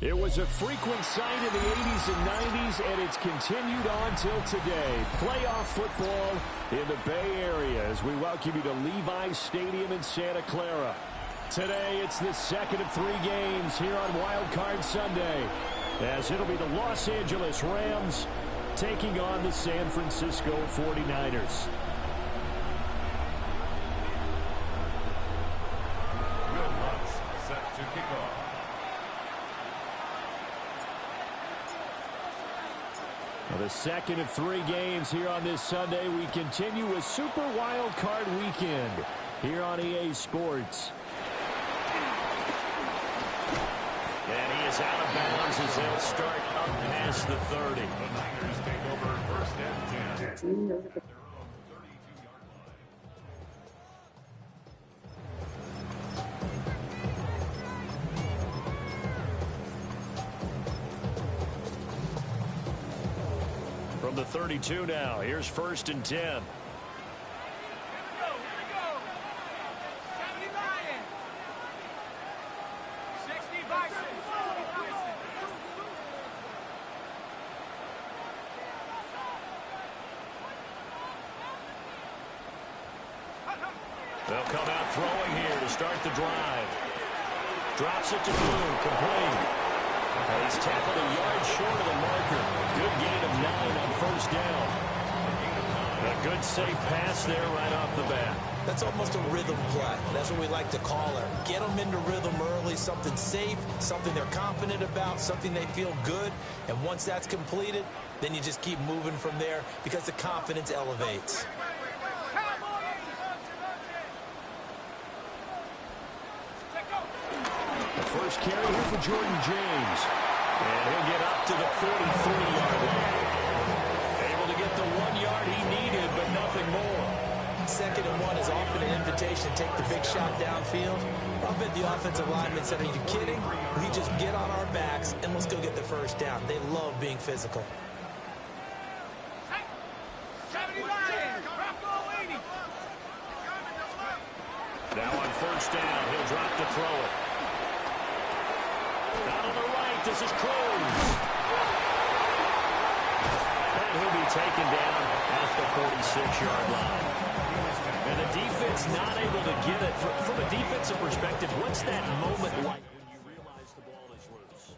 It was a frequent sight in the 80s and 90s, and it's continued on till today. Playoff football in the Bay Area as we welcome you to Levi's Stadium in Santa Clara. Today, it's the second of 3 games here on Wild Card Sunday, as it'll be the Los Angeles Rams taking on the San Francisco 49ers. Good looks set to kick off. The second of 3 games here on this Sunday. We continue with Super Wild Card Weekend here on EA Sports. And he is out of bounds as they'll start up past the 30. The Niners take over first and 10. From the 32 now, here's first and 10. They'll come out throwing here to start the drive. Drops it to Blue, complete. And he's tackled a yard short of the marker. Good gain of 9 on first down. A good safe pass there right off the bat. That's almost a rhythm play. That's what we like to call it. Get them into rhythm early, something safe, something they're confident about, something they feel good. And once that's completed, then you just keep moving from there because the confidence elevates. The first carry here for Jordan James. And he'll get up to the 43-yard line. Able to get the 1 yard he needed, but nothing more. 2nd and 1 is often an invitation. Take the big shot downfield. I'll bet the offensive lineman said, are you kidding? We just get on our backs and let's go get the first down. They love being physical. Now on first down, he'll drop to throw it. Out on the right, this is Cruz. And he'll be taken down at the 46-yard line. And the defense not able to get it. From a defensive perspective, what's that moment like when you realize the ball is loose?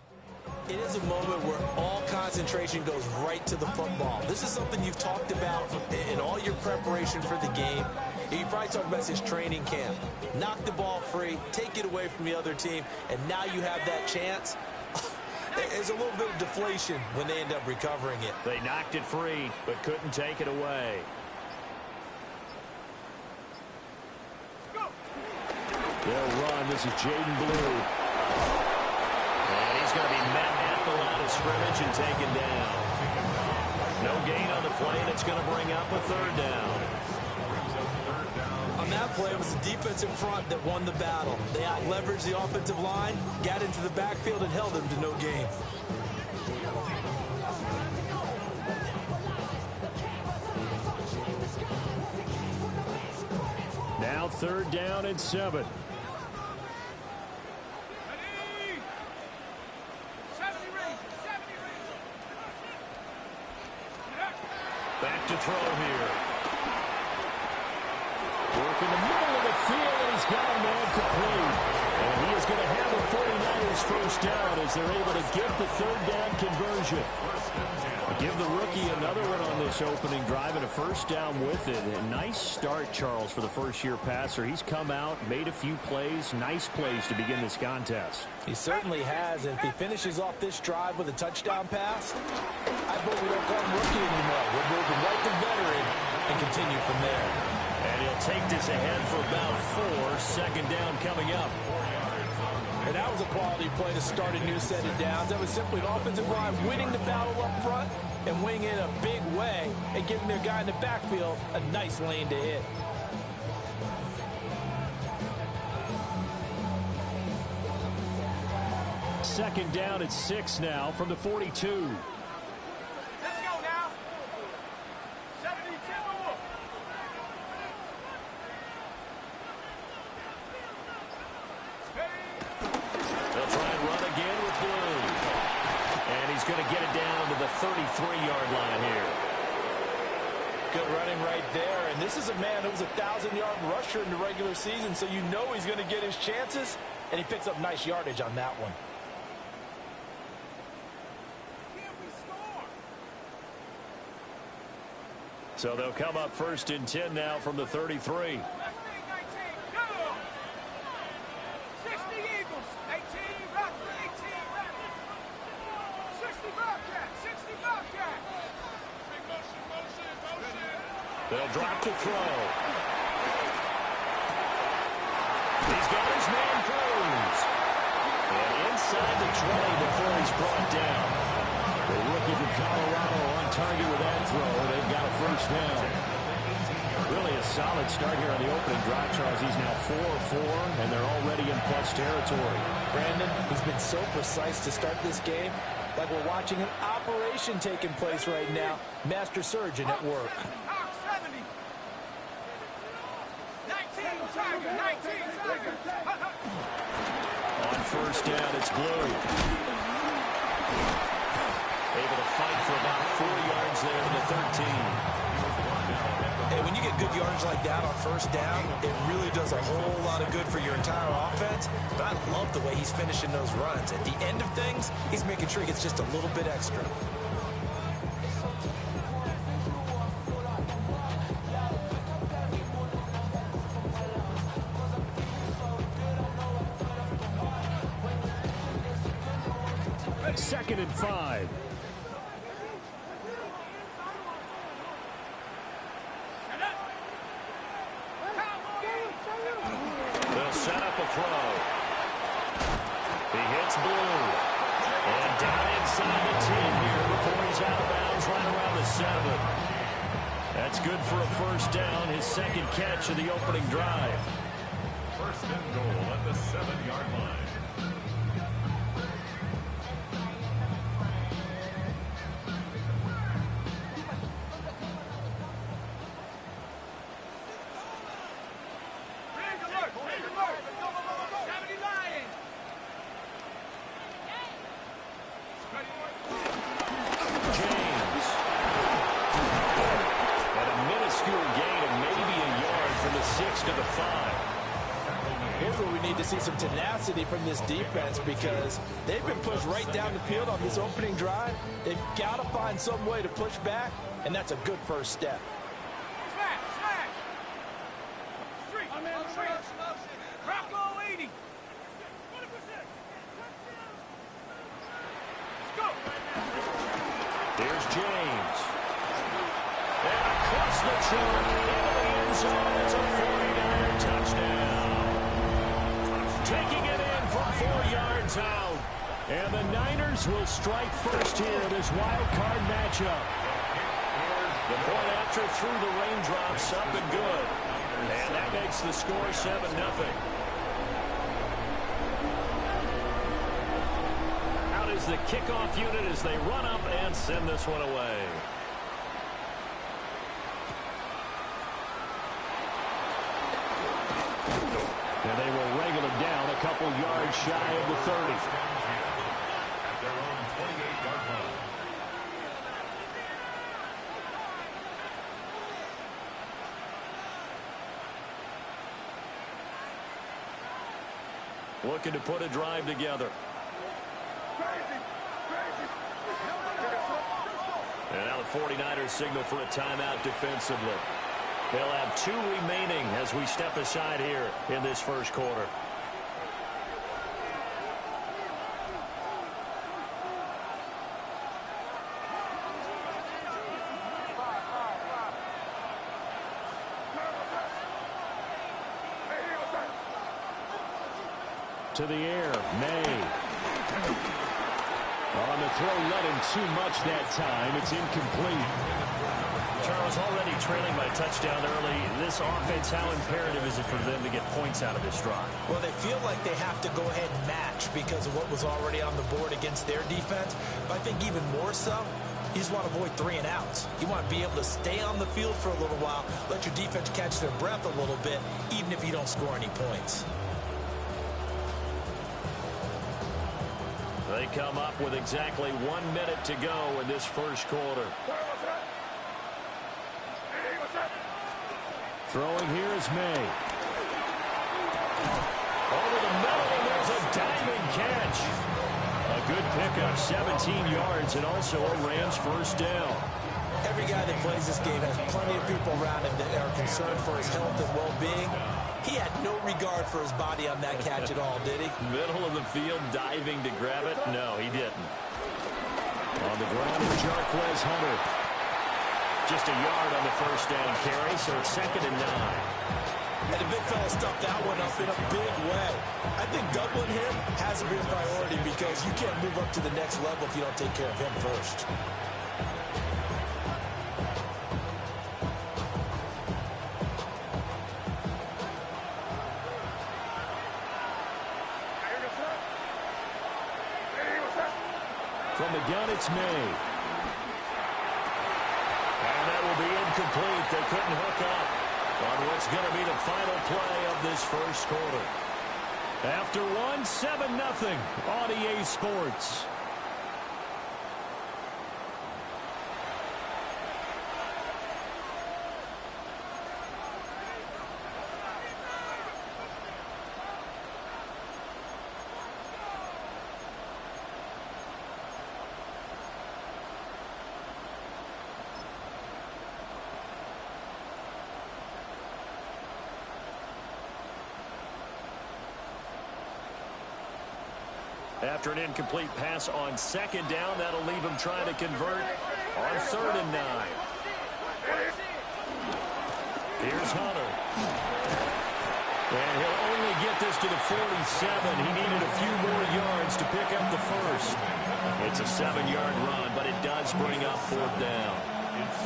It is a moment where all concentration goes right to the football. This is something you've talked about in all your preparation for the game. You probably talked about this training camp. Knock the ball free, take it away from the other team, and now you have that chance. There's a little bit of deflation when they end up recovering it. They knocked it free, but couldn't take it away. They'll run. This is Jaden Blue. And he's going to be met at the line of scrimmage and taken down. No gain on the play, and it's going to bring up a 3rd down. On that play, it was the defensive front that won the battle. They out-leveraged the offensive line, got into the backfield, and held them to no gain. Now 3rd down and 7. Back to throw here. Work in the middle of the field, and he's got a man complete. And he is going to have the 49ers first down as they're able to get the 3rd down conversion. Give the rookie another one on this opening drive and a first down with it. A nice start, Charles, for the first-year passer. He's come out, made a few plays, nice plays to begin this contest. He certainly has, and if he finishes off this drive with a touchdown pass, I bet we don't call him rookie anymore. We'll move him right to veteran and continue from there. And he'll take this ahead for about 4. 2nd down coming up. And that was a quality play to start a new set of downs. That was simply an offensive line winning the battle up front and winning it a big way and giving their guy in the backfield a nice lane to hit. Second down at 6 now from the 42. They'll try and run again with Blue. he's going to get it down to the 33-yard line here. Good running right there. And this is a man who was a 1,000-yard rusher in the regular season, so you know he's going to get his chances, and he picks up nice yardage on that one. So they'll come up 1st and 10 now from the 33. They'll drop to throw. He's got his man throws. And inside the 20 before he's brought down. The rookie from Colorado on target with that throw. They've got a 1st down. Really a solid start here on the opening drive, Charles. He's now 4-4, and they're already in plus territory. Brandon, he's been so precise to start this game, like we're watching an operation taking place right now. Master surgeon at work. On 1st down, it's Blue. Able to fight for about 4 yards there to the 13. And when you get good yardage like that on 1st down, it really does a whole lot of good for your entire offense. But I love the way he's finishing those runs. At the end of things, he's making sure he gets just a little bit extra. Second and 5. They'll set up a throw. He hits Blue. And down inside the 10 here before he's out of bounds right around the 7. That's good for a 1st down, his 2nd catch of the opening drive. 1st and goal at the 7-yard line. Some tenacity from this defense because they've been pushed right down the field on this opening drive. They've got to find some way to push back, and that's a good 1st step. There's James. And across the trunk into the end zone. It's a 49er touchdown. Taking it in from 4 yards out. And the Niners will strike first here in this wild card matchup. The point after through the raindrops up and good. And that makes the score 7-0. Out is the kickoff unit as they run up and send this one away. And they will wrangle him down a couple yards shy of the 30. At their own 28-yard line. Looking to put a drive together. And now the 49ers signal for a timeout defensively. They'll have 2 remaining as we step aside here in this 1st quarter. To the air, May. On the throw, let him too much that time. It's incomplete. Charles, already trailing by touchdown early. This offense, how imperative is it for them to get points out of this drive? Well, they feel like they have to go ahead and match because of what was already on the board against their defense. But I think even more so, you just want to avoid 3 and outs. You want to be able to stay on the field for a little while, let your defense catch their breath a little bit, even if you don't score any points. They come up with exactly 1 minute to go in this first quarter. Throwing here is May. Over the middle, and there's a diving catch. A good pickup, 17 yards, and also a Rams first down. Every guy that plays this game has plenty of people around him that are concerned for his health and well-being. He had no regard for his body on that catch at all, did he? Middle of the field, diving to grab it? No, he didn't. On the ground, Jarquez Hunter. Just a yard on the first down carry, so it's 2nd and 9. And the big fella stuffed that one up in a big way. I think doubling him has to be a priority because you can't move up to the next level if you don't take care of him first. From the gun, it's May. And that will be incomplete. They couldn't hook up on what's going to be the final play of this first quarter. After 7-0 on EA Sports. After an incomplete pass on 2nd down, that'll leave him trying to convert on 3rd and 9. Here's Hunter. And he'll only get this to the 47. He needed a few more yards to pick up the first. It's a 7-yard run, but it does bring up 4th down.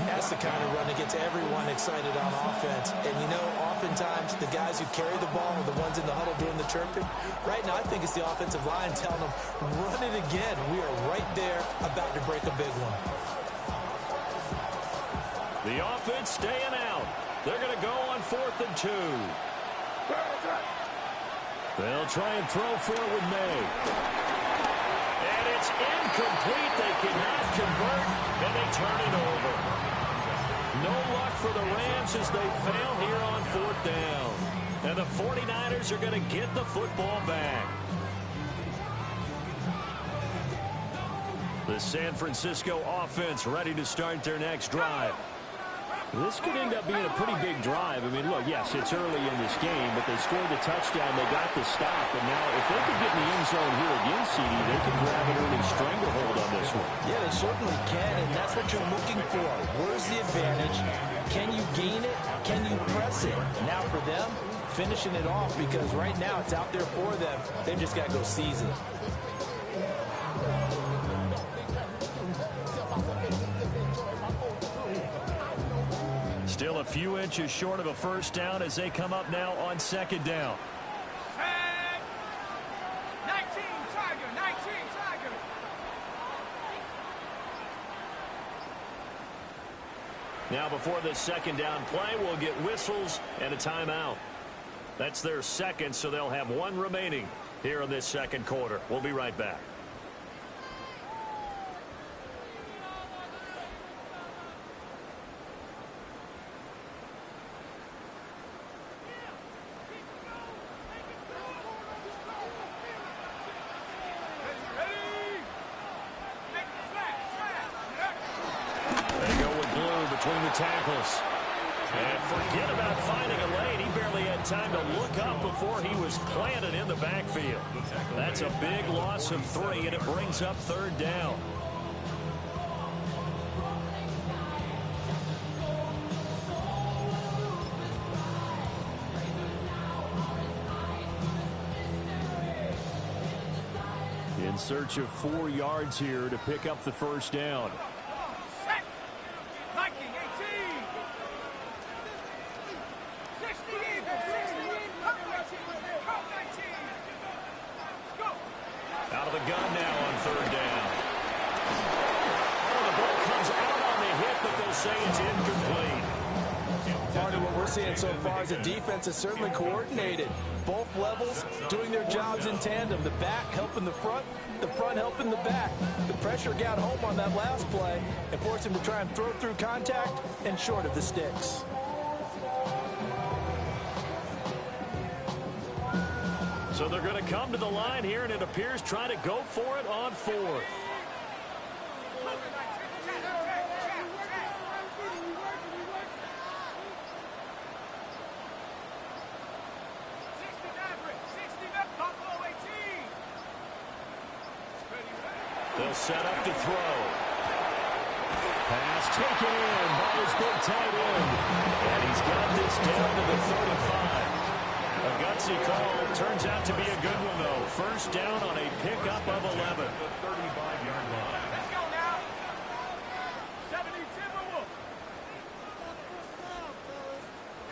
That's the kind of run that gets everyone excited on offense. And, you know, oftentimes the guys who carry the ball are the ones in the huddle doing the chirping. Right now, I think it's the offensive line telling them, run it again. We are right there about to break a big one. The offense staying out. They're going to go on 4th and 2. They'll try and throw for it with May. And it's incomplete. They cannot convert, and they turn it over. No luck for the Rams as they fail here on 4th down. And the 49ers are going to get the football back. The San Francisco offense ready to start their next drive. This could end up being a pretty big drive. I mean, look, yes, it's early in this game, but they scored the touchdown. They got the stop. And now if they could get in the end zone here again, CD, they could grab an early stranglehold on this one. Yeah, they certainly can, and that's what you're looking for. Where's the advantage? Can you gain it? Can you press it? Now for them, finishing it off because right now it's out there for them. They've just got to go seize it. Still a few inches short of a first down as they come up now on 2nd down. 19, Tiger. Now before this 2nd down play, we'll get whistles and a timeout. That's their second, so they'll have 1 remaining here in this 2nd quarter. We'll be right back. Between the tackles. And forget about finding a lane. He barely had time to look up before he was planted in the backfield. That's a big loss of 3, and it brings up 3rd down. In search of 4 yards here to pick up the first down. Out of the gun now on 3rd down. Oh, the ball comes out on the hit, but they'll say it's incomplete. Part of what we're seeing so far is the defense is certainly coordinated. Both levels doing their jobs in tandem. The back helping the front helping the back. The pressure got home on that last play and forced him to try and throw through contact and short of the sticks. So they're going to come to the line here, and it appears trying to go for it on fourth. They'll set up to throw. Pass taken in by his big tight end. And he's got this down to the 35. A gutsy call. Turns out to be a good one, though. First down on a pickup of 11. The 35-yard line. Let's go now. 70 Timberwolves.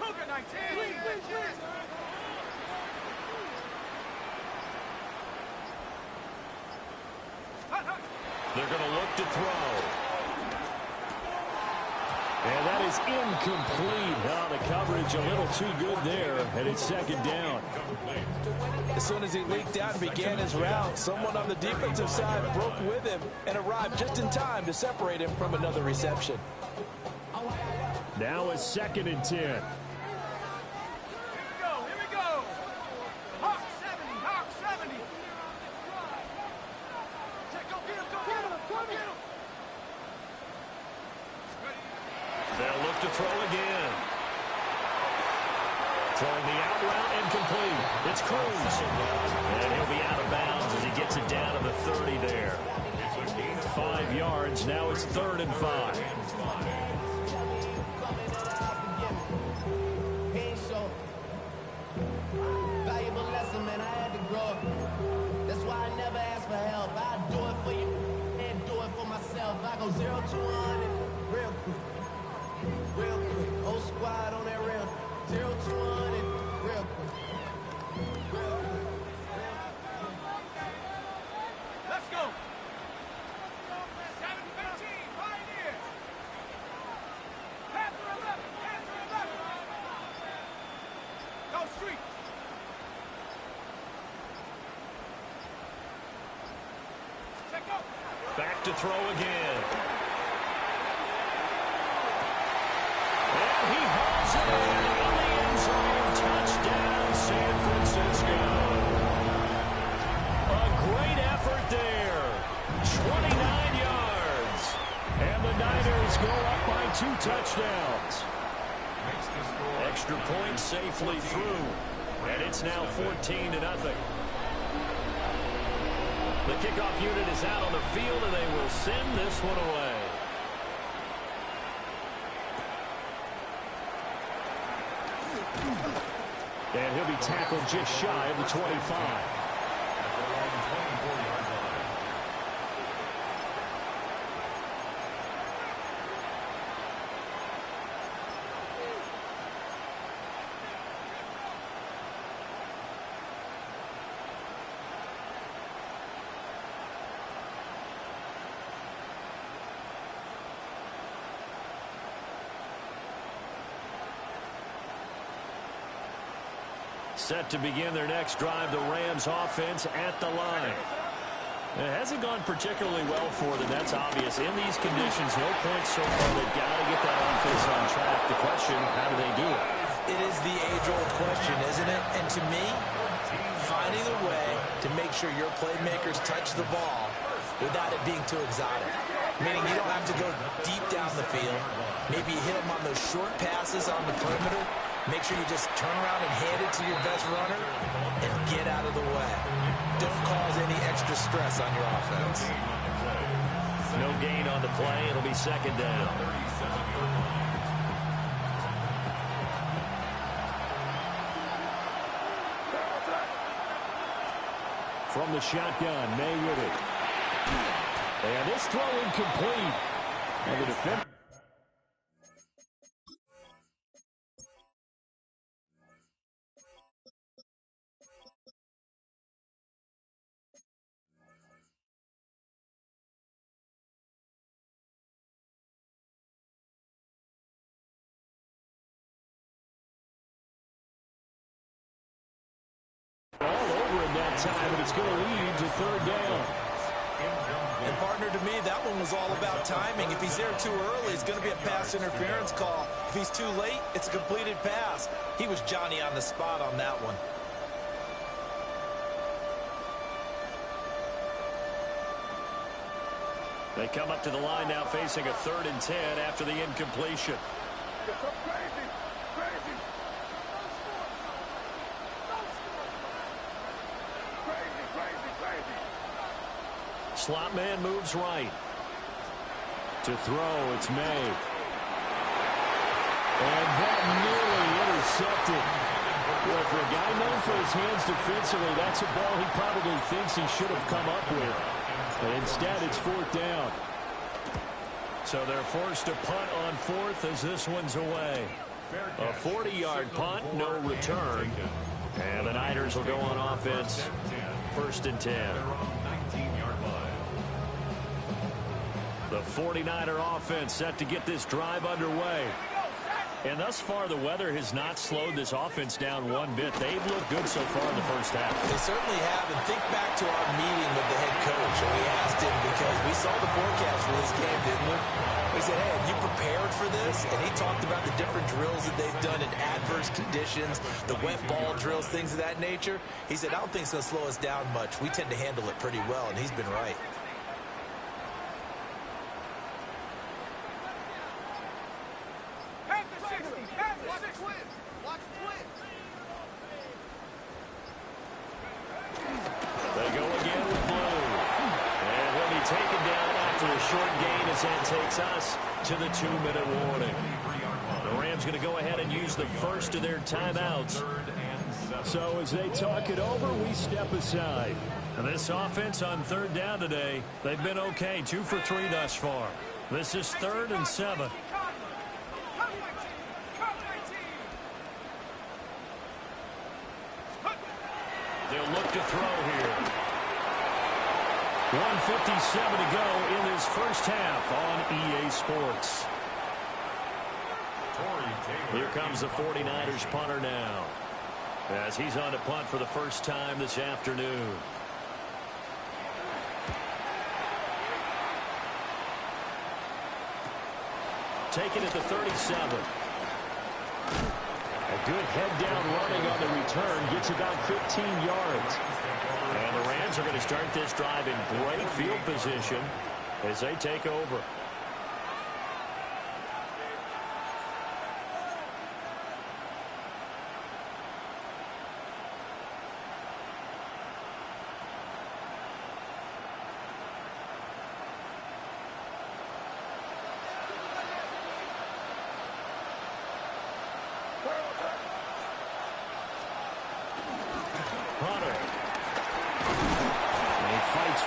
Cougar 19. They're going to look to throw. And that is incomplete. Oh, the coverage a little too good there, and it's second down. As soon as he leaked out and began his route, someone on the defensive side broke with him and arrived just in time to separate him from another reception. Now a 2nd and 10. Here we go. Hawk 70, Hawk 70. Go get him. They'll look to throw again. Throwing the out route incomplete. It's Cruz. And he'll be out of bounds as he gets it down to the 30 there. 5 yards. Now it's 3rd and 5. Valuable lesson, man. I had to grow up. That's why I never ask for help. I do it for you and do it for myself. I go 0 to 100 real quick. Real quick. Whole squad on that rail. 0 to 100 real quick. Real quick. Let's go. 7-15, Pioneer. Panther 11, Panther 11. Go street. Check out. Back to throw again. And he hauls it in the end zone. Touchdown, San Francisco. A great effort there. 29 yards. And the Niners go up by 2 touchdowns. Extra point safely through. And it's now 14-0. The kickoff unit is out on the field, and they will send this one away. And he'll be tackled just shy of the 25. Set to begin their next drive, the Rams offense at the line. It hasn't gone particularly well for them, that's obvious. In these conditions, no points so far. They've got to get that offense on track. The question, how do they do it? It is the age-old question, isn't it? And to me, finding a way to make sure your playmakers touch the ball without it being too exotic. Meaning you don't have to go deep down the field. Maybe you hit them on those short passes on the perimeter. Make sure you just turn around and hand it to your best runner and get out of the way. Don't cause any extra stress on your offense. No gain on the play. It'll be second down. From the shotgun, May with it. And this throw incomplete. And the defender. over in that time, and it's going to lead to third down. And partner, to me, that one was all about timing. If he's there too early, it's going to be a pass interference call. If he's too late, it's a completed pass. He was Johnny on the spot on that one. They come up to the line now facing a 3rd and 10 after the incompletion. Slot man moves right. To throw, it's May. And that nearly intercepted. Well, for a guy known for his hands defensively, that's a ball he probably thinks he should have come up with. But instead, it's 4th down. So they're forced to punt on 4th as this one's away. A 40-yard punt, no return. And the Niners will go on offense. 1st and 10. The 49er offense set to get this drive underway. And thus far, the weather has not slowed this offense down one bit. They've looked good so far in the first half. They certainly have. And think back to our meeting with the head coach. And we asked him because we saw the forecast for this game, didn't we? We said, hey, have you prepared for this? And he talked about the different drills that they've done in adverse conditions, the wet ball drills, things of that nature. He said, I don't think it's going to slow us down much. We tend to handle it pretty well, and he's been right. That takes us to the 2-minute warning. The Rams going to go ahead and use the first of their timeouts. So as they talk it over, we step aside. And this offense on 3rd down today, they've been okay. 2 for 3 thus far. This is 3rd and 7. They'll look to throw here. 1:57 to go in this first half on EA Sports. Here comes the 49ers punter now, as he's on to punt for the first time this afternoon. Taken at the 37. A good head-down running on the return gets about 15 yards. And the Rams are going to start this drive in great field position as they take over.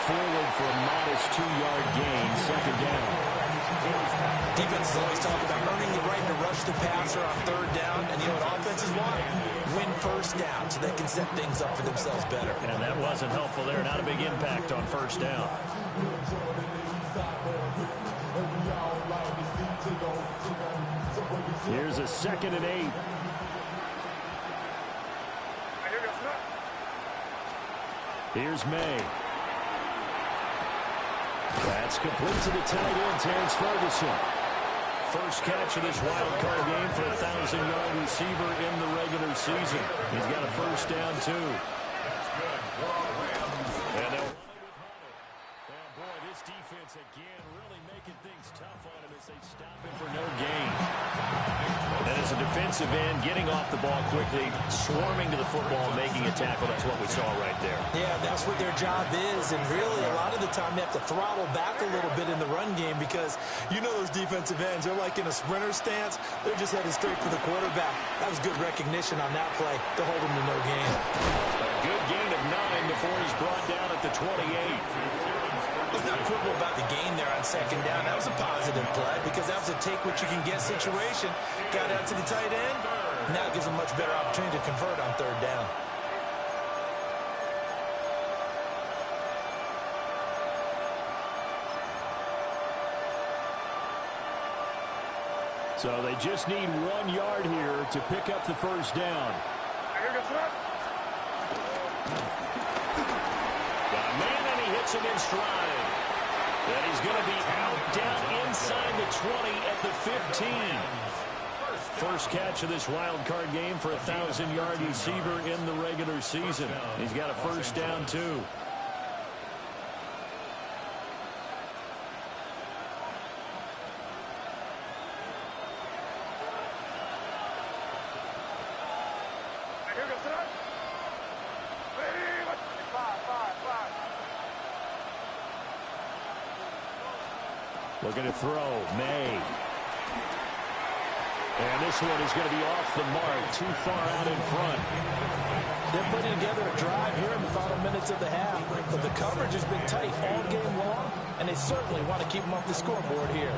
Forward for a modest 2-yard gain, 2nd down. Defenses always talk about earning the right to rush the passer on 3rd down, and you know what offenses want? Win 1st down so they can set things up for themselves better. And that wasn't helpful there. Not a big impact on 1st down. Here's a 2nd and 8. Here's May. That's complete to the tight end, Terrence Ferguson. First catch of this wild card game for a 1,000-yard receiver in the regular season. He's got a 1st down, too. And they'll run it with Hunter. And boy, this defense again really making things tough on him as they stop him for no gain. And as a defensive end, getting off the ball quickly, swarming to the football, making a tackle. That's what we saw right there. Yeah, that's what their job is. And really, a lot of the time, they have to throttle back a little bit in the run game because you know those defensive ends, they're like in a sprinter stance. They're just headed straight for the quarterback. That was good recognition on that play to hold him to no gain. A good gain of 9 before he's brought down at the 28. There's not quibble about the gain there on 2nd down. That was a positive play because that was a take-what-you-can-get situation. Got out to the tight end. Now gives him much better opportunity to convert on 3rd down. So they just need 1 yard here to pick up the 1st down. him in stride. And he's going to be out down inside the 20 at the 15. First catch of this wild card game for a 1,000-yard receiver in the regular season. He's got a first down, too. Looking to throw, May. And this one is going to be off the mark, too far out in front. They're putting together a drive here in the final minutes of the half, but the coverage has been tight all game long, and they certainly want to keep them off the scoreboard here.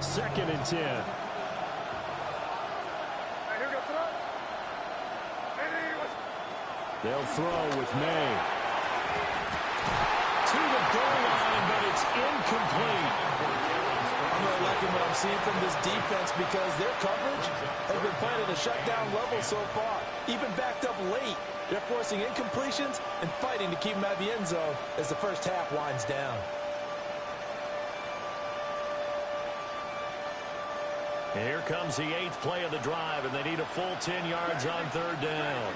Second and 10. They'll throw with May. To the goal line, but it's incomplete. I'm really liking what I'm seeing from this defense because their coverage has been playing at a shutdown level so far. Even backed up late, they're forcing incompletions and fighting to keep them out of the end zone as the first half winds down. Here comes the 8th play of the drive, and they need a full 10 yards on third down.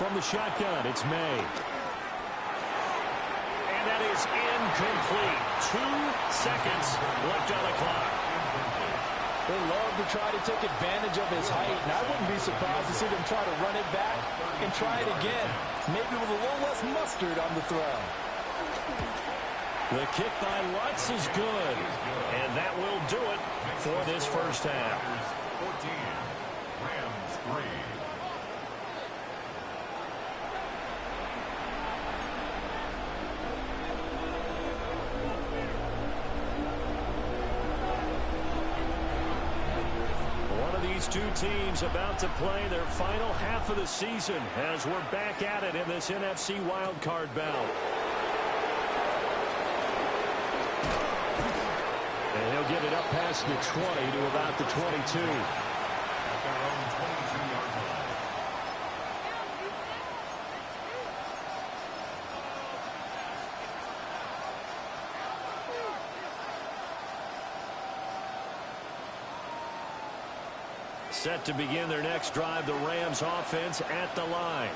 From the shotgun, it's May. And that is incomplete. 2 seconds left on the clock. They love to try to take advantage of his height, and I wouldn't be surprised to see them try to run it back and try it again, maybe with a little less mustard on the throw. The kick by Lutz is good, and that will do it for this first half. 14, Rams 3. One of these two teams about to play their final half of the season as we're back at it in this NFC wildcard bout. And he'll get it up past the 20 to about the 22. At their own 22-yard line. Set to begin their next drive, the Rams offense at the line.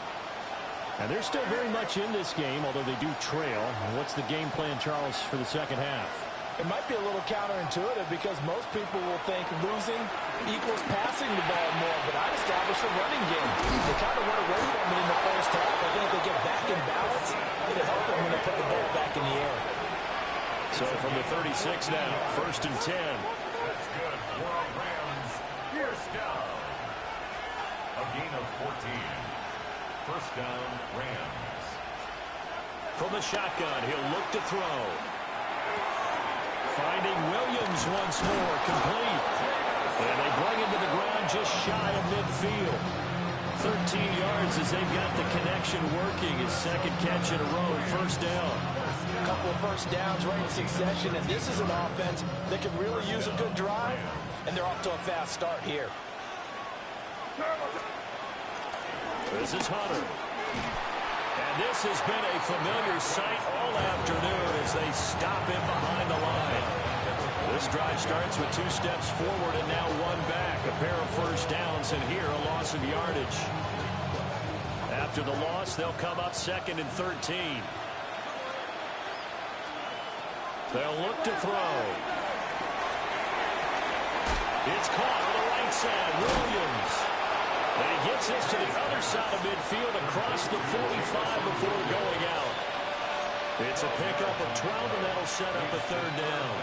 And they're still very much in this game, although they do trail. What's the game plan, Charles, for the second half? It might be a little counterintuitive because most people will think losing equals passing the ball more, but I'd establish the running game. They kind of went away from it in the first half. I think if they get back in balance, it'll help them when they put the ball back in the air. So from the 36 now, first and 10. That's good for our Rams. First down. A gain of 14. First down, Rams. From the shotgun, he'll look to throw. Finding Williams once more, complete. And they bring him to the ground just shy of midfield. 13 yards as they've got the connection working. His second catch in a row, first down. A couple of first downs right in succession, and this is an offense that can really use a good drive, and they're off to a fast start here. This is Hunter. And this has been a familiar sight all afternoon as they stop him behind the line. This drive starts with 2 steps forward and now 1 back. A pair of first downs, and here a loss of yardage. After the loss, they'll come up second and 13. They'll look to throw. It's caught on the right side. Williams. And he gets this to the other side of midfield across the 45 before going out. It's a pickup of 12, and that'll set up a third down.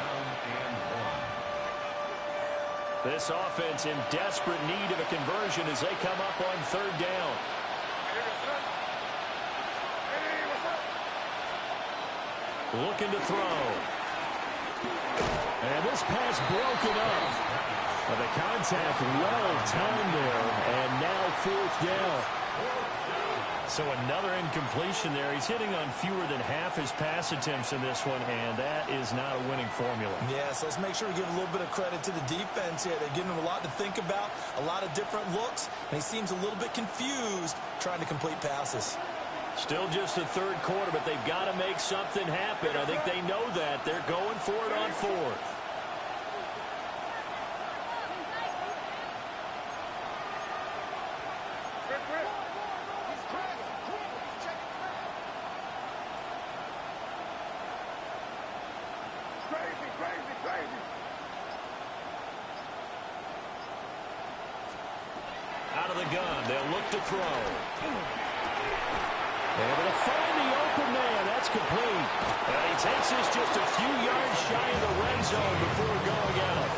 This offense in desperate need of a conversion as they come up on third down. Looking to throw. And this pass broken up. Well, the contact well timed there, and now 4th down. So another incompletion there. He's hitting on fewer than half his pass attempts in this one, and that is not a winning formula. Yeah, so let's make sure we give a little bit of credit to the defense here. They're giving him a lot to think about, a lot of different looks, and he seems a little bit confused trying to complete passes. Still just the 3rd quarter, but they've got to make something happen. I think they know that. They're going for it on 4th. Out of the gun, they'll look to throw. Able to find the open man. That's complete. And he takes this just a few yards shy of the red zone before going out.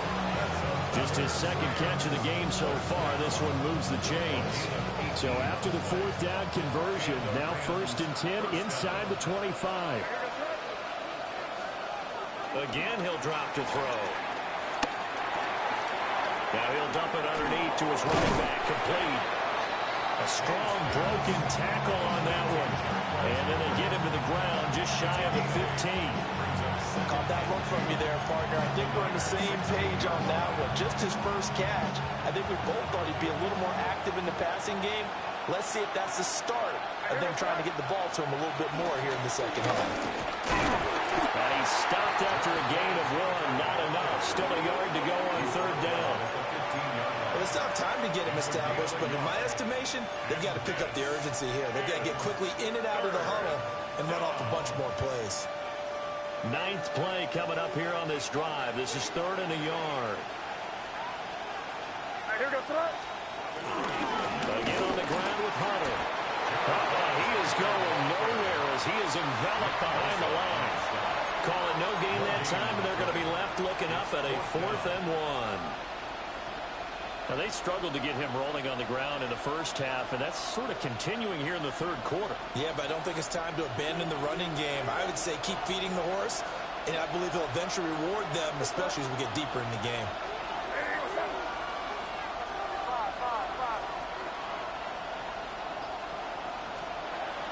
Just his 2nd catch of the game so far. This one moves the chains. So after the 4th down conversion, now 1st and 10 inside the 25. Again, he'll drop to throw. Now he'll dump it underneath to his running back, complete. A strong broken tackle on that one. And then they get him to the ground just shy of the 15. Caught that look from you there, partner. I think we're on the same page on that one. Just his first catch. I think we both thought he'd be a little more active in the passing game. Let's see if that's the start of them trying to get the ball to him a little bit more here in the 2nd half. And he stopped after a gain of 1. Not enough. Still a yard to go on 3rd down. Well, it's tough time to get him established, but in my estimation, they've got to pick up the urgency here. They've got to get quickly in and out of the huddle and run off a bunch more plays. 9th play coming up here on this drive. This is 3rd and a yard. Again on the ground with Hunter. He is going nowhere as he is enveloped behind the line. Call it no gain that time, and they're going to be left looking up at a 4th and 1. Now, they struggled to get him rolling on the ground in the 1st half, and that's sort of continuing here in the 3rd quarter. Yeah, but I don't think it's time to abandon the running game. I would say keep feeding the horse, and I believe he'll eventually reward them, especially as we get deeper in the game.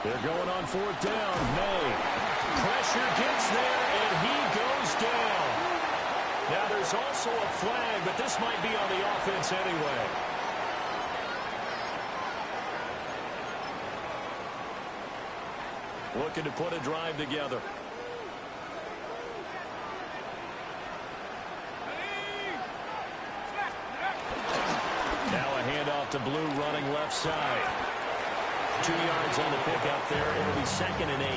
They're going on 4th down. May. Pressure gets there, and he goes down. Now, there's also a flag, but this might be on the offense anyway. Looking to put a drive together. Now a handoff to Blue running left side. 2 yards on the pickup there. It'll be 2nd and 8.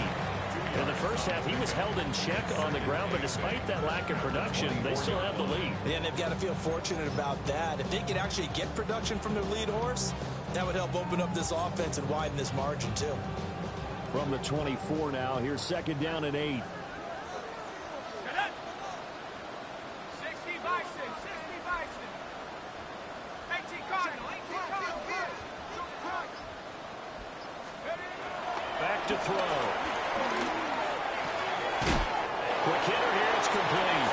In the 1st half, he was held in check on the ground, but despite that lack of production, they still have the lead. Yeah, and they've got to feel fortunate about that. If they could actually get production from their lead horse, that would help open up this offense and widen this margin, too. From the 24 now, here's 2nd down and 8. 60 Bison, 60 Bison. 18 Cardinal, 18 Cardinal. Back to throw. Quick hitter here, it's complete.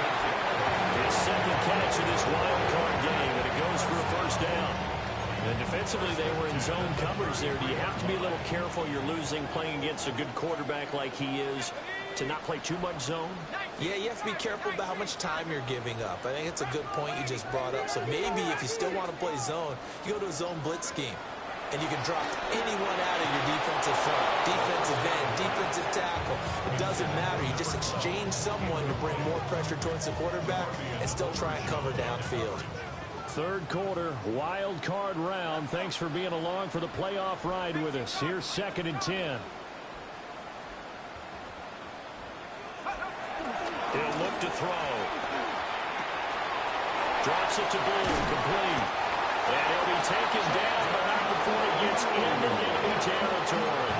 His 2nd catch in this wild card game, and it goes for a 1st down. And defensively, they were in zone coverage there. Do you have to be a little careful? You're losing playing against a good quarterback like he is to not play too much zone? Yeah, you have to be careful about how much time you're giving up. I think it's a good point you just brought up. So maybe if you still want to play zone, you go to a zone blitz scheme. And you can drop anyone out of your defensive front, defensive end, defensive tackle. It doesn't matter. You just exchange someone to bring more pressure towards the quarterback and still try and cover downfield. 3rd quarter, wild card round. Thanks for being along for the playoff ride with us. Here's 2nd and 10. He'll look to throw. Drops it to Blue, complete. And he'll be taken down, but not before he gets into enemy territory.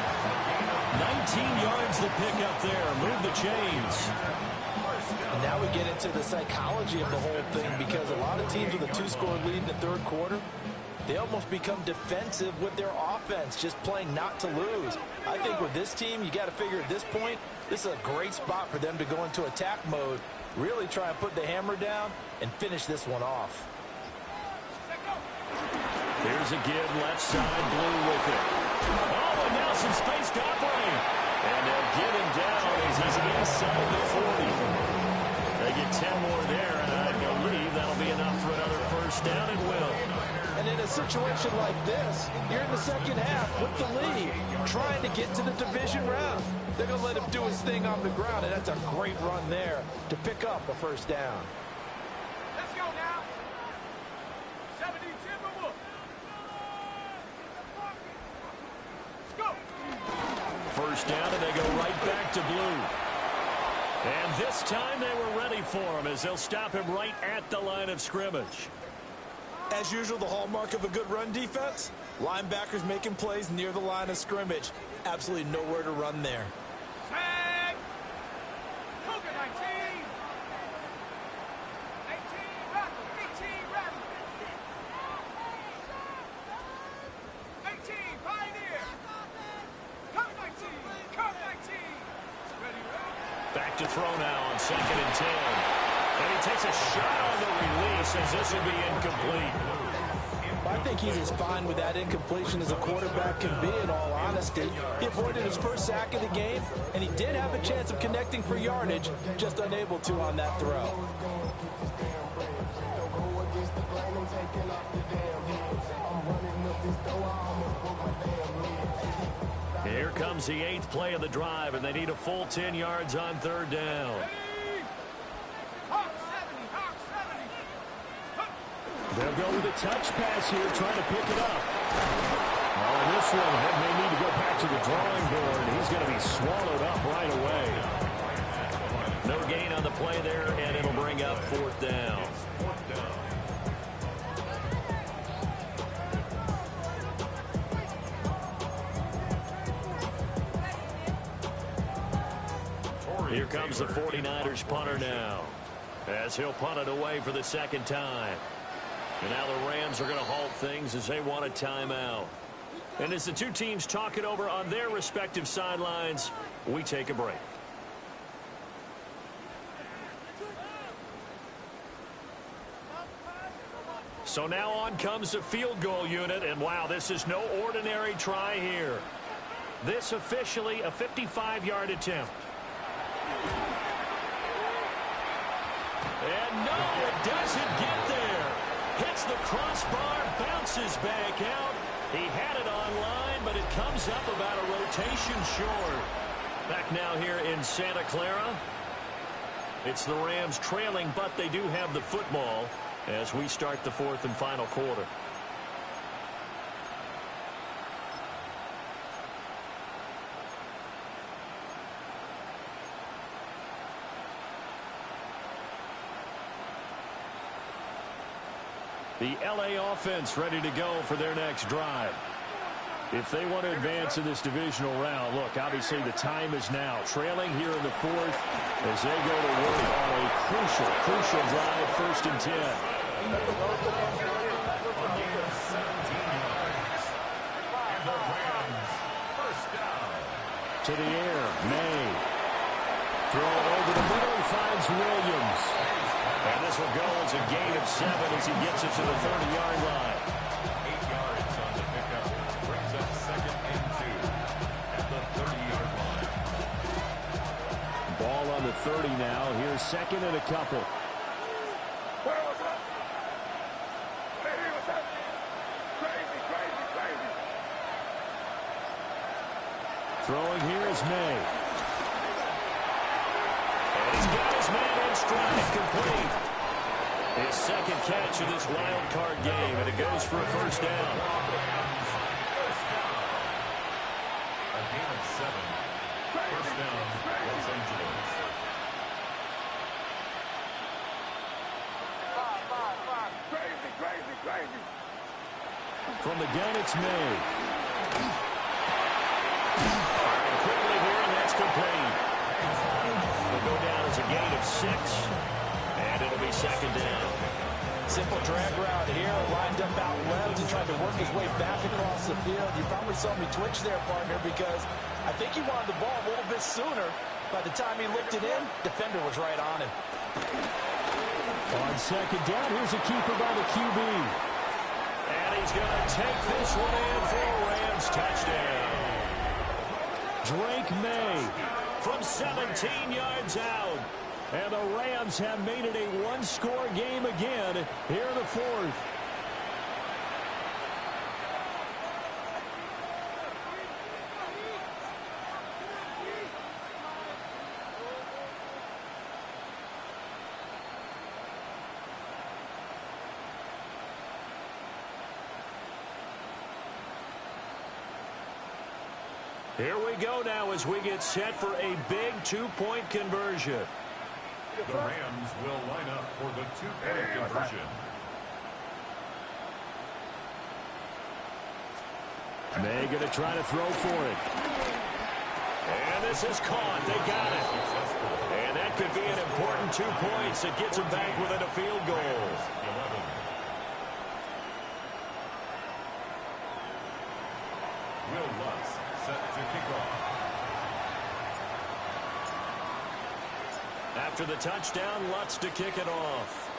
19 yards the pickup there. Move the chains. And now we get into the psychology of the whole thing, because a lot of teams with a 2-score lead in the 3rd quarter, they almost become defensive with their offense, just playing not to lose. I think with this team, you got to figure at this point, this is a great spot for them to go into attack mode, really try and put the hammer down and finish this one off. Here's a give, left side, Blue with it. Oh, and now some space covering. And they'll get him down as he's inside the 40. They get 10 more there, and I believe that'll be enough for another first down and will. And in a situation like this, you're in the second half with the lead, trying to get to the division round. They're going to let him do his thing on the ground, and that's a great run there to pick up a first down. Let's go now. 70 Timberwolves. Let's go. First down, and they go right back to Blue. And this time they were ready for him as they'll stop him right at the line of scrimmage. As usual, the hallmark of a good run defense, linebackers making plays near the line of scrimmage. Absolutely nowhere to run there. Tag. Cougar 19. 18 Rattle. 18 Rattle. 18 Pioneer. Cover 19. Cover 19. Ready, ready. Back to throw now on 2nd and 10. And he takes a shot on the release as this will be incomplete. I think he's as fine with that incompletion as a quarterback can be, in all honesty. He avoided his first sack of the game, and he did have a chance of connecting for yardage, just unable to on that throw. Here comes the 8th play of the drive, and they need a full 10 yards on 3rd down. Hawk 70. Hawk 70. They'll go with a touch pass here, trying to pick it up. Oh, this one may need to go back to the drawing board. He's going to be swallowed up right away. No gain on the play there, and it'll bring up 4th down. Here comes the 49ers punter now, as he'll punt it away for the 2nd time. And now the Rams are going to halt things as they want a timeout. And as the two teams talk it over on their respective sidelines, we take a break. So now on comes the field goal unit, and wow, this is no ordinary try here. This officially a 55-yard attempt. And no, it doesn't get there. Hits the crossbar, bounces back out. He had it on line, but it comes up about a rotation short. Back now here in Santa Clara. It's the Rams trailing, but they do have the football as we start the 4th and final quarter. The LA offense ready to go for their next drive. If they want to advance in this divisional round, look, obviously the time is now. Trailing here in the 4th as they go to work on a crucial drive, 1st and 10. To the air, May. Throw over the middle, he finds Williams. And this will go as a gain of 7 as he gets it to the 30-yard line. 8 yards on the pickup. Brings up 2nd and 2 at the 30-yard line. Ball on the 30 now. Here's 2nd and a couple. Throwing here is May. And he's got his man in stride, complete. His 2nd catch of this wild card game, and it goes for a 1st down. A gain of 7. 1st down, Los Angeles. From the gun, it's May. Firing quickly here, and that's complete. Will go down as a gain of 6, and it'll be 2nd down. Simple drag route here, lined up out left and tried to work his way back across the field. You probably saw me twitch there, partner, because I think he wanted the ball a little bit sooner. By the time he looked it in, defender was right on him. On 2nd down, here's a keeper by the QB. And he's going to take this one in for a Rams touchdown. Drake May from 17 yards out. And the Rams have made it a one-score game again here in the fourth. Here we go now as we get set for a big two-point conversion. The Rams will line up for the two-point conversion. May going to try to throw for it. And this is caught. They got it. And that could be an important 2 points that gets them back within a field goal. 11. Will Lutz set to kick off. After the touchdown, Lutz to kick it off.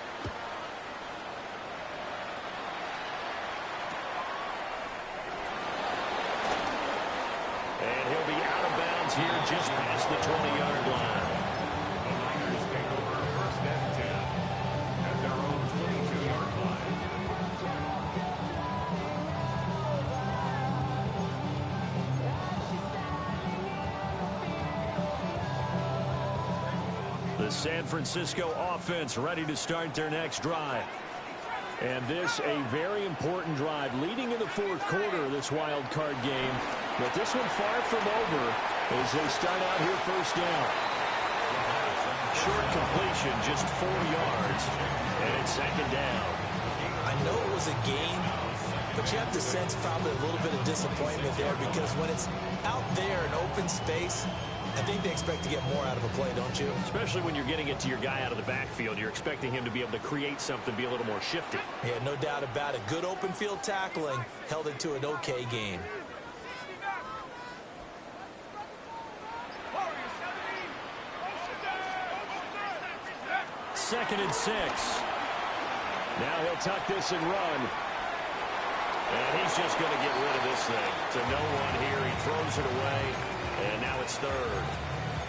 And he'll be out of bounds here just past the 20-yard line. The Niners take over first and 10 at their own 22-yard line. The San Francisco offense ready to start their next drive. And this a very important drive leading in the fourth quarter of this wild card game. But this one far from over as they start out here first down. Short completion, just 4 yards. And it's second down. I know it was a gain, but you have to sense probably a little bit of disappointment there because when it's out there in open space, I think they expect to get more out of a play, don't you? Especially when you're getting it to your guy out of the backfield. You're expecting him to be able to create something, be a little more shifty. Yeah, no doubt about it. Good open field tackling held it to an okay game. Second and 6. Now he'll tuck this and run. And he's just going to get rid of this thing. To no one here. He throws it away. And now it's third.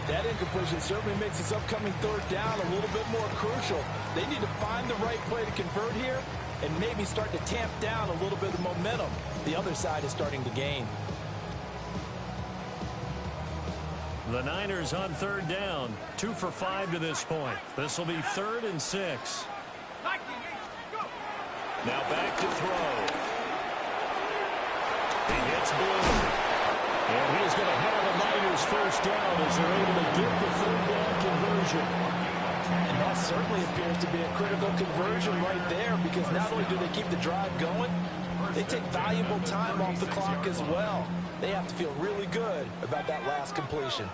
That incompletion certainly makes this upcoming third down a little bit more crucial. They need to find the right play to convert here and maybe start to tamp down a little bit of momentum. The other side is starting to gain. The Niners on third down. 2 for 5 to this point. This will be 3rd and 6. Now back to throw. He hits Blue. And he's going to have a Niners first down as they're able to get the third down conversion. And that certainly appears to be a critical conversion right there because not only do they keep the drive going, they take valuable time off the clock as well. They have to feel really good about that last completion.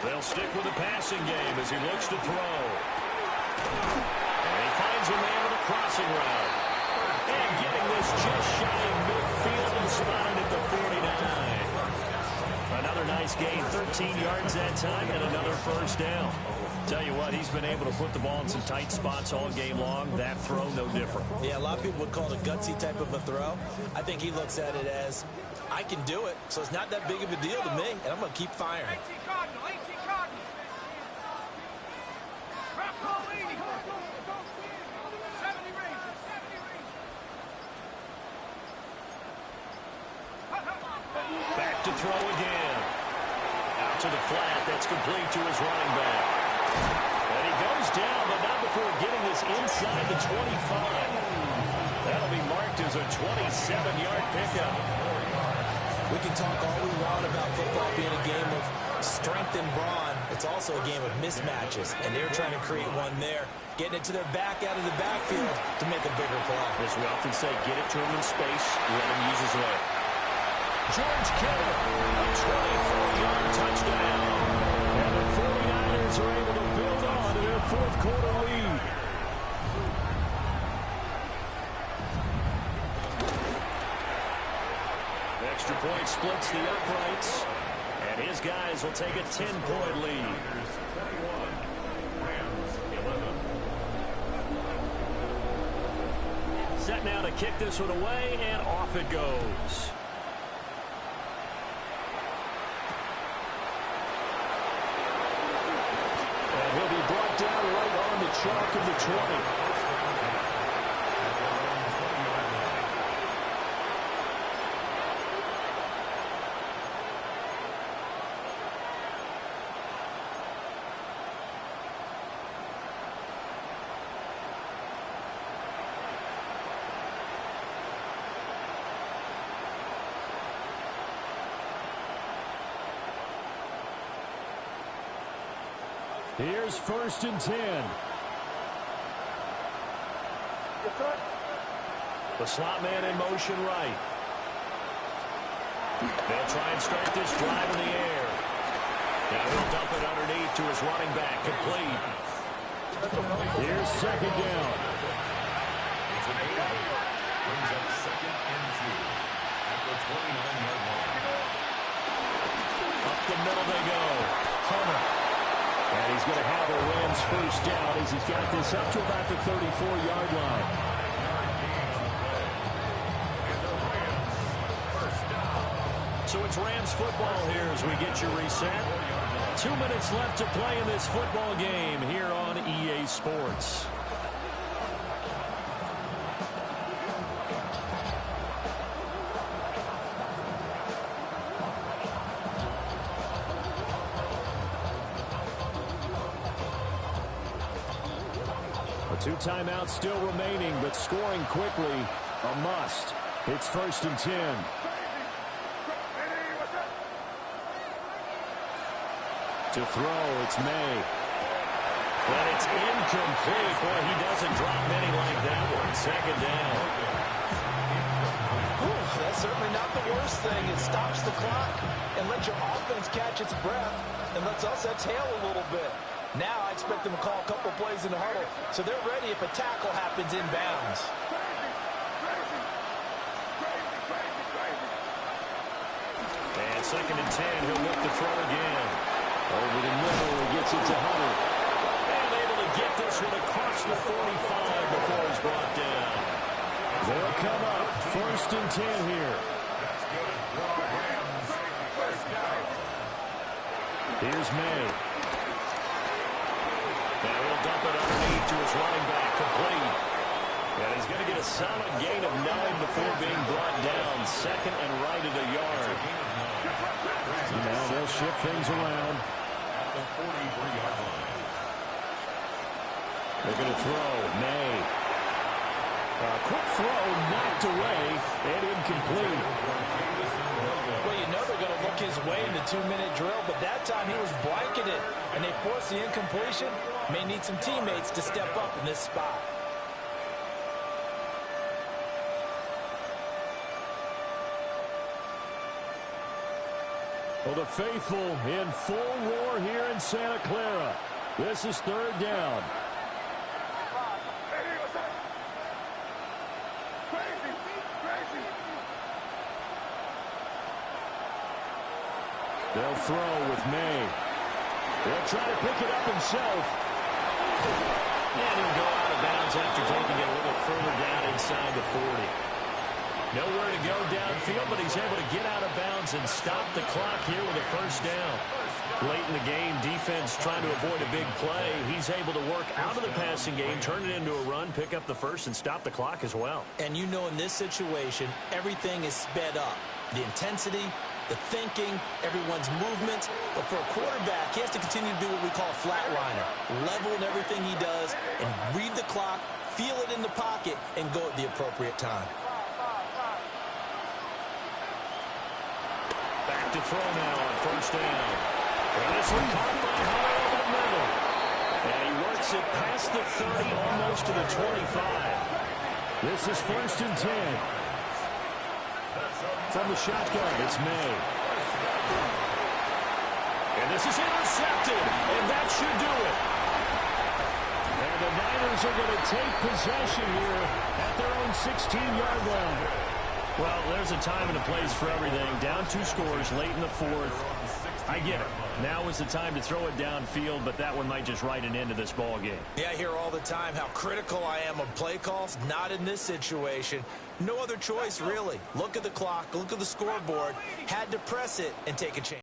They'll stick with the passing game as he looks to throw. And he finds a man with a crossing route. And getting this just shy of midfield and spotted at the 49. Another nice gain, 13 yards that time, and another first down. Tell you what, he's been able to put the ball in some tight spots all game long. That throw, no different. Yeah, a lot of people would call it a gutsy type of a throw. I think he looks at it as, I can do it, so it's not that big of a deal to me, and I'm going to keep firing. Back to throw again. Out to the flat. That's complete to his running back. And he goes down, but not before getting this inside the 25. That'll be marked as a 27-yard pickup. We can talk all we want about football being a game of strength and brawn. It's also a game of mismatches, and they're trying to create one there, getting it to their back out of the backfield to make a bigger play. As we often say, get it to him in space, let him use his leg. George Kittle, a 24-yard touchdown. And the 49ers are able to build on to their fourth quarter lead. Extra point splits the uprights. And his guys will take a 10-point lead. Set now to kick this one away, and off it goes. And he'll be brought down right on the chalk of the 20. Here's 1st and 10. The slot man in motion right. They'll try and start this drive in the air. Now he'll dump it underneath to his running back. Complete. Here's 2nd down. It's an 8-out. Brings up 2nd and 2 at the 29-yard line. Up the middle they go. Hunter. And he's going to have a Rams 1st down as he's got this up to about the 34-yard line. So it's Rams football here as we get you reset. 2 minutes left to play in this football game here on EA Sports. Two timeouts still remaining, but scoring quickly, a must. It's 1st and 10. To throw, it's May. But it's incomplete. Boy, he doesn't drop many like that one. 2nd down. Ooh, that's certainly not the worst thing. It stops the clock and lets your offense catch its breath and lets us exhale a little bit. Now I expect them to call a couple plays in the huddle, so they're ready if a tackle happens inbounds. And 2nd and 10, he'll look to throw again. Over the middle, he gets it to Hunter. And able to get this one across the 45 before he's brought down. They'll come up 1st and 10 here. Here's May. Now he'll dump it underneath to his running back, complete. And he's going to get a solid gain of 9 before being brought down. 2nd and right at a yard. And now they'll shift things around. At the 43-yard line. They're going to throw. May. A quick throw knocked away and incomplete. Well, you know they're going to look his way in the 2-minute drill, but that time he was blanketed, and they forced the incompletion. May need some teammates to step up in this spot. Well, the faithful in full roar here in Santa Clara. This is 3rd down. They'll throw with May. They'll try to pick it up himself. And he'll go out of bounds after taking it a little further down inside the 40. Nowhere to go downfield, but he's able to get out of bounds and stop the clock here with a 1st down. Late in the game, defense trying to avoid a big play. He's able to work out of the passing game, turn it into a run, pick up the 1st, and stop the clock as well. And you know in this situation, everything is sped up. The intensity, the thinking, everyone's movements. But for a quarterback, he has to continue to do what we call a flatliner. Level in everything he does and read the clock, feel it in the pocket, and go at the appropriate time. Back to throw now on 1st down. And this one caught by Hunter over the middle. And he works it past the 30, almost to the 25. This is 1st and 10. From the shotgun, it's May. And this is intercepted, and that should do it. And the Niners are going to take possession here at their own 16-yard line. Well, there's a time and a place for everything. Down 2 scores late in the 4th. I get it. Now is the time to throw it downfield, but that one might just write an end to this ball game. Yeah, I hear all the time how critical I am of play calls. Not in this situation. No other choice, really. Look at the clock. Look at the scoreboard. Had to press it and take a chance.